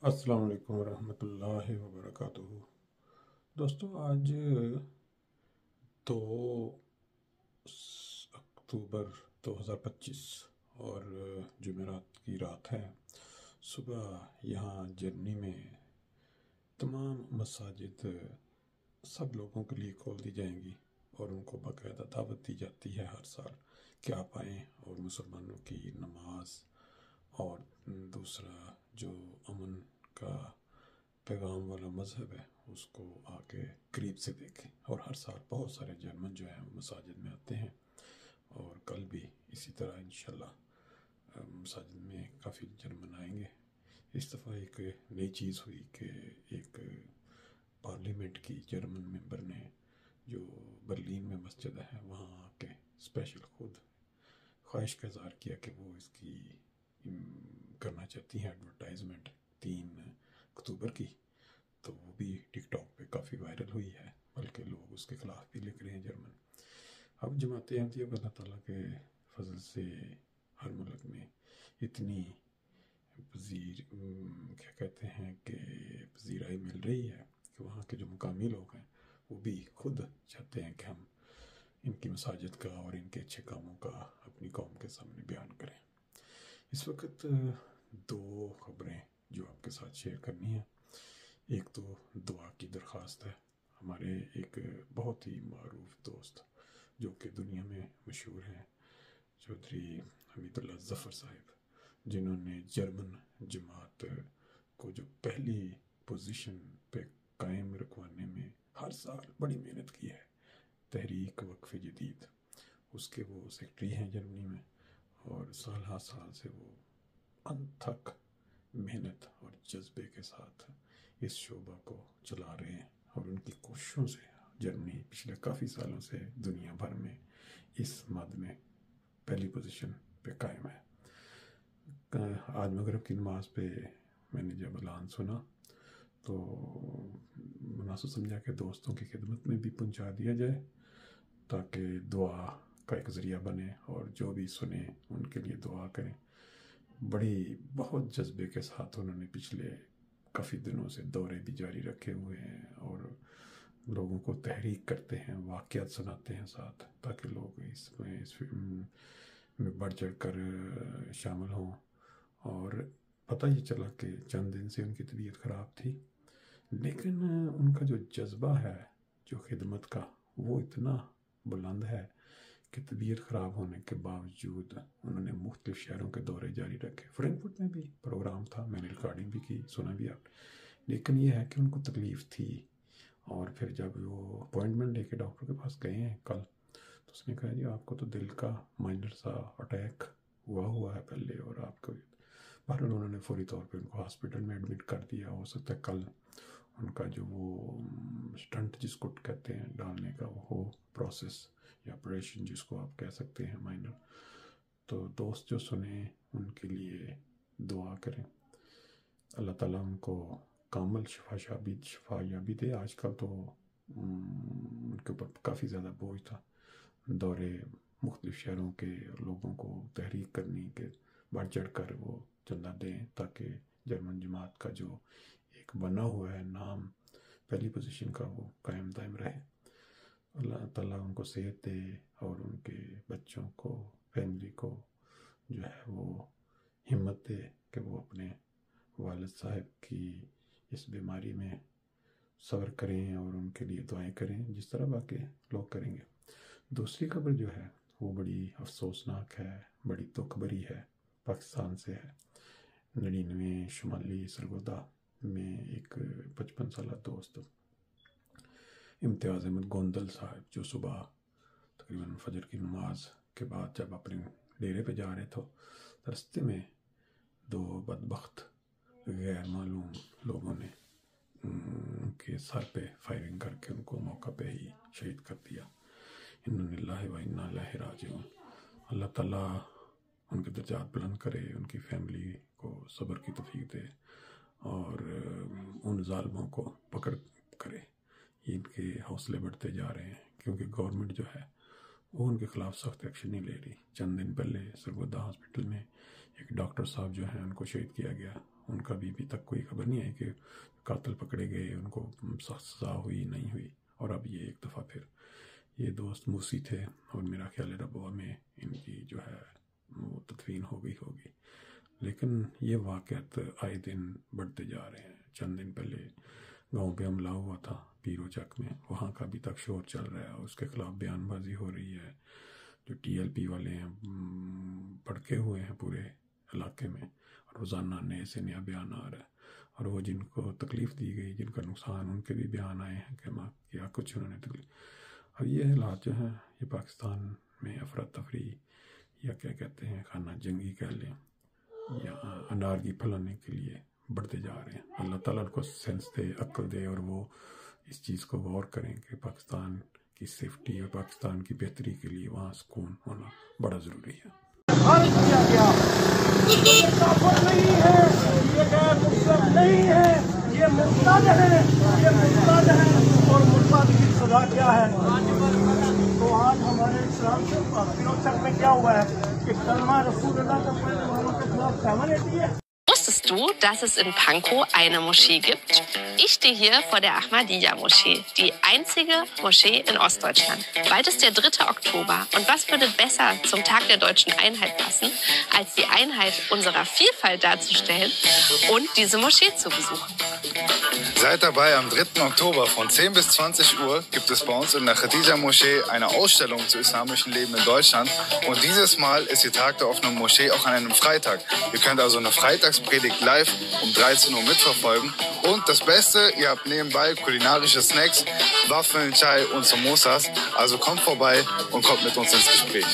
السلام علیکم ورحمۃ اللہ وبرکاتہ۔ دوستو، آج 2 اکتوبر 2025 اور جمعرات کی رات ہے۔ صبح یہاں جرمنی میں تمام مساجد سب لوگوں کے لیے کھول دی جائیں گی اور ان کو باقاعدہ دعوت دی جاتی ہے ہر سال کہ آپ آئیں اور مسلمانوں کی نماز اور دوسرا جو امن کا پیغام والا مذہب ہے اس کو آ کے قریب سے دیکھیں۔ اور ہر سال بہت سارے جرمن جو ہیں مساجد میں آتے ہیں، اور کل بھی اسی طرح انشاءاللہ مساجد میں کافی جرمن آئیں گے۔ اس دفعہ ایک نئی چیز ہوئی کہ ایک پارلیمنٹ کی جرمن ممبر نے جو برلین میں مسجد ہے وہاں آ کے اسپیشل خود خواہش کا اظہار کیا کہ وہ اس کی کرنا چاہتی ہیں ایڈورٹائزمنٹ 3 اکتوبر کی، تو وہ بھی ٹک ٹاک پہ کافی وائرل ہوئی ہے، بلکہ لوگ اس کے خلاف بھی لکھ رہے ہیں جرمن۔ اب جماعت احمدیہ اللہ تعالیٰ کے فضل سے ہر ملک میں اتنی کیا کہتے ہیں کہ پذیرائی مل رہی ہے کہ وہاں کے جو مقامی لوگ ہیں وہ بھی خود چاہتے ہیں کہ ہم ان کی مساجد کا اور ان کے اچھے کاموں کا اپنی قوم کے سامنے بیان کریں۔ اس وقت 2 خبریں جو آپ کے ساتھ شیئر کرنی ہیں۔ ایک تو دعا کی درخواست ہے۔ ہمارے ایک بہت ہی معروف دوست جو کہ دنیا میں مشہور ہیں، چودھری حمید اللہ ظفر صاحب، جنہوں نے جرمن جماعت کو جو پہلی پوزیشن پہ قائم رکھوانے میں ہر سال بڑی محنت کی ہے، تحریک وقف جدید، اس کے وہ سیکٹری ہیں جرمنی میں، اور سال ہر سال سے وہ انتھک محنت اور جذبے کے ساتھ اس شعبہ کو چلا رہے ہیں، اور ان کی کوششوں سے جرمنی پچھلے کافی سالوں سے دنیا بھر میں اس مد میں پہلی پوزیشن پہ قائم ہے۔ آج مغرب کی نماز پہ میں نے جب اعلان سنا تو مناسب سمجھا کہ دوستوں کی خدمت میں بھی پہنچا دیا جائے تاکہ دعا کا ایک ذریعہ بنے، اور جو بھی سنیں ان کے لیے دعا کریں۔ بہت جذبے کے ساتھ انہوں نے پچھلے کافی دنوں سے دورے بھی جاری رکھے ہوئے ہیں اور لوگوں کو تحریک کرتے ہیں، واقعات سناتے ہیں ساتھ، تاکہ لوگ اس میں بڑھ چڑھ کر شامل ہوں۔ اور پتہ یہ چلا کہ چند دن سے ان کی طبیعت خراب تھی، لیکن ان کا جو جذبہ ہے جو خدمت کا وہ اتنا بلند ہے کہ طبیعت خراب ہونے کے باوجود انہوں نے مختلف شہروں کے دورے جاری رکھے۔ فرینکفرٹ میں بھی پروگرام تھا، میں نے ریکارڈنگ بھی کی، سنا بھی آپ، لیکن یہ ہے کہ ان کو تکلیف تھی۔ اور پھر جب وہ اپوائنٹمنٹ لے کے ڈاکٹر کے پاس گئے ہیں کل، تو اس نے کہا جی آپ کو تو دل کا مائنر سا اٹیک ہوا ہے پہلے، اور آپ کو بہرحال انہوں نے فوری طور پہ ان کو ہاسپٹل میں ایڈمٹ کر دیا۔ ہو سکتا ہے کل ان کا جو وہ سٹنٹ جس کو کہتے ہیں ڈالنے کا وہ ہو پروسیس یا آپریشن جس کو آپ کہہ سکتے ہیں مائنر۔ تو دوست جو سنیں ان کے لیے دعا کریں، اللہ تعالیٰ ان کو کامل شفا یابی دے۔ آج کل تو ان کے اوپر کافی زیادہ بوجھ تھا، دورے مختلف شہروں کے لوگوں کو تحریک کرنی کہ بڑھ چڑھ کر وہ چندہ دیں تاکہ جرمن جماعت کا جو ایک بنا ہوا ہے نام پہلی پوزیشن کا وہ قائم دائم رہے۔ اللہ تعالیٰ ان کو صحت دے اور ان کے بچوں کو، فیملی کو جو ہے وہ ہمت دے کہ وہ اپنے والد صاحب کی اس بیماری میں صبر کریں اور ان کے لیے دعائیں کریں جس طرح باقی لوگ کریں گے۔ دوسری خبر جو ہے وہ بڑی افسوسناک ہے، بڑی دکھ بھری ہے، پاکستان سے ہے۔ 99 شمالی سرگودا میں ایک 55 سالہ دوست امتیاز احمد گوندل صاحب، جو صبح تقریباً فجر کی نماز کے بعد جب اپنے ڈیرے پہ جا رہے تھے، راستے میں 2 بدبخت غیر معلوم لوگوں نے ان کے سر پہ فائرنگ کر کے ان کو موقع پہ ہی شہید کر دیا۔ انا للہ و انا الیہ راجعون۔ اللہ تعالیٰ ان کے درجات بلند کرے، ان کی فیملی کو صبر کی توفیق دے اور ان ظالموں کو پکڑ کرے۔ ان کے حوصلے بڑھتے جا رہے ہیں کیونکہ گورنمنٹ جو ہے وہ ان کے خلاف سخت ایکشن نہیں لے رہی۔ چند دن پہلے سرگودا ہاسپٹل میں ایک ڈاکٹر صاحب جو ہیں ان کو شہید کیا گیا، ان کا بھی ابھی تک کوئی خبر نہیں ہے کہ قاتل پکڑے گئے، ان کو سخت سزا ہوئی نہیں ہوئی. اور اب یہ ایک دفعہ پھر یہ دوست موسی تھے اور میرا خیال ہے ربوہ میں ان کی جو ہے وہ تدفین ہو گئی ہوگی. لیکن یہ واقعات آئے دن بڑھتے جا رہے ہیں. چند دن پہلے گاؤں پہ حملہ ہوا تھا پیرو چک میں، وہاں کا ابھی تک شور چل رہا ہے، اس کے خلاف بیان بازی ہو رہی ہے. جو ٹی ایل پی والے ہیں بھڑکے ہوئے ہیں پورے علاقے میں، اور روزانہ نئے سے نیا بیان آ رہا ہے. اور وہ جن کو تکلیف دی گئی، جن کا نقصان، ان کے بھی بیان آئے ہیں کہ کیا کچھ انہوں نے تکلیف. اب یہ حالات جو ہیں یہ پاکستان میں افراتفری یا کیا کہتے ہیں خانہ جنگی کہہ لیں یا انارکی پھیلانے کے لیے بڑھتے جا رہے ہیں. اللہ تعالیٰ کو سینس دے، عقل دے، اور وہ اس چیز کو غور کریں کہ پاکستان کی سیفٹی اور پاکستان کی بہتری کے لیے وہاں سکون ہونا بڑا ضروری ہے. کیا گیا یہ کافر نہیں ہے، یہ غیر مسلم نہیں ہے، یہ مرتد ہے، یہ مرتد ہے. اور مرتد کی سزا کیا ہے؟ تو آج ہمارے اسلام سے پیرو چک میں کیا ہوا ہے کہ کلمہ رسول اللہ کا پڑھنے والوں کے خلاف 780 ہے. Wusstest du, dass es in Pankow eine Moschee gibt? Ich stehe hier vor der Ahmadiyya-Moschee, die einzige Moschee in Ostdeutschland. Bald ist der 3. Oktober und was würde besser zum Tag der deutschen Einheit passen, als die Einheit unserer Vielfalt darzustellen und diese Moschee zu besuchen? Seid dabei, am 3. Oktober von 10 bis 20 Uhr gibt es bei uns in der Khadija-Moschee eine Ausstellung zu islamischem Leben in Deutschland. Und dieses Mal ist die Tag der offenen Moschee auch an einem Freitag. Ihr könnt also eine Freitagspredigt live um 13 Uhr mitverfolgen. Und das Beste, ihr habt nebenbei kulinarische Snacks, Waffeln, Chai und Samosas. Also kommt vorbei und kommt mit uns ins Gespräch.